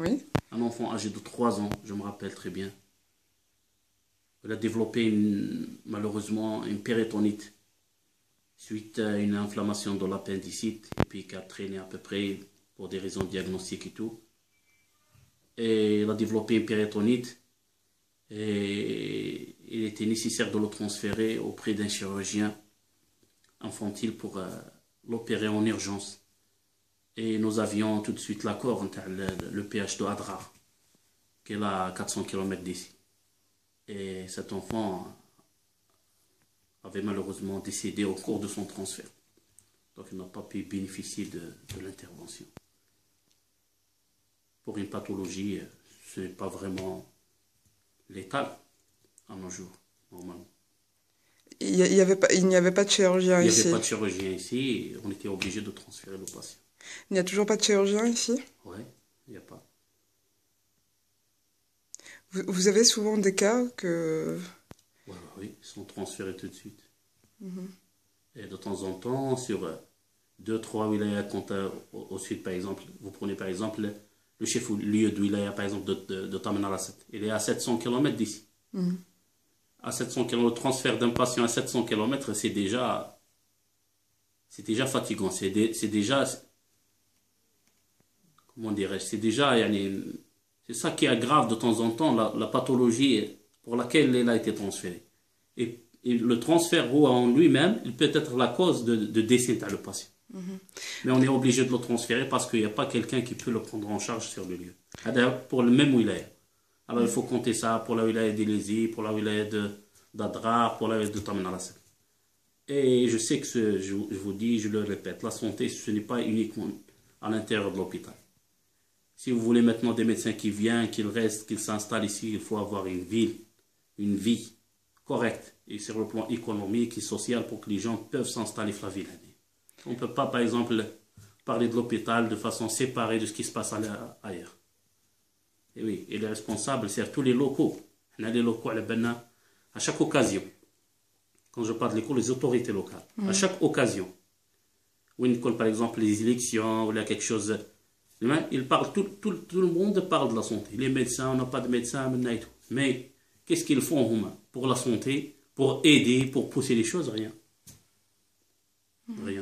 Oui. Un enfant âgé de 3 ans, je me rappelle très bien. Il a développé malheureusement une péritonite suite à une inflammation de l'appendicite et puis qui a traîné à peu près pour des raisons diagnostiques et tout. Et il a développé une péritonite et il était nécessaire de le transférer auprès d'un chirurgien infantile pour l'opérer en urgence. Et nous avions tout de suite l'accord entre le PH de Adrar, qui est à 400 km d'ici. Et cet enfant avait malheureusement décédé au cours de son transfert. Donc il n'a pas pu bénéficier de l'intervention. Pour une pathologie, ce n'est pas vraiment létal à nos jours, normalement. Il n'y avait pas de chirurgien Il n'y ici. avait pas de chirurgien ici, on était obligé de transférer le patient. Il n'y a toujours pas de chirurgien ici? Oui, il n'y a pas. Vous avez souvent des cas que... Oui, ils sont transférés tout de suite. Et de temps en temps, sur 2-3 wilayas au sud, par exemple, vous prenez par exemple le chef-lieu de wilaya, par exemple, de Taman al-Assad. Il est à 700 km d'ici. À 700 km, le transfert d'un patient à 700 km, c'est déjà fatigant. C'est déjà, comment dirais-je, c'est déjà, c'est ça qui aggrave de temps en temps la pathologie pour laquelle il a été transféré. Et le transfert en lui-même, il peut être la cause de décès de le patient. Mais on est obligé de le transférer parce qu'il n'y a pas quelqu'un qui peut le prendre en charge sur le lieu. D'ailleurs, pour le même wilaya. Alors il faut compter ça pour la wilaya d'Ilési, pour la wilaya d'Adrar, pour la wilaya de Taman al-Assad. Et je sais que je vous dis, je le répète, la santé, ce n'est pas uniquement à l'intérieur de l'hôpital. Si vous voulez maintenant des médecins qui viennent, qu'ils restent, qu'ils s'installent ici, il faut avoir une vie correcte, et sur le plan économique et social, pour que les gens peuvent s'installer dans la ville. On ne peut pas, par exemple, parler de l'hôpital de façon séparée de ce qui se passe ailleurs. Et oui, et les responsables, c'est tous les locaux. On a les locaux à chaque occasion. Quand je parle de l'école, les autorités locales. À chaque occasion. Ou une école, par exemple, les élections, ou il y a quelque chose. Ils parlent, tout le monde parle de la santé. Les médecins, on n'a pas de médecins, mais qu'est-ce qu'ils font pour la santé, pour aider, pour pousser les choses? Rien. Rien.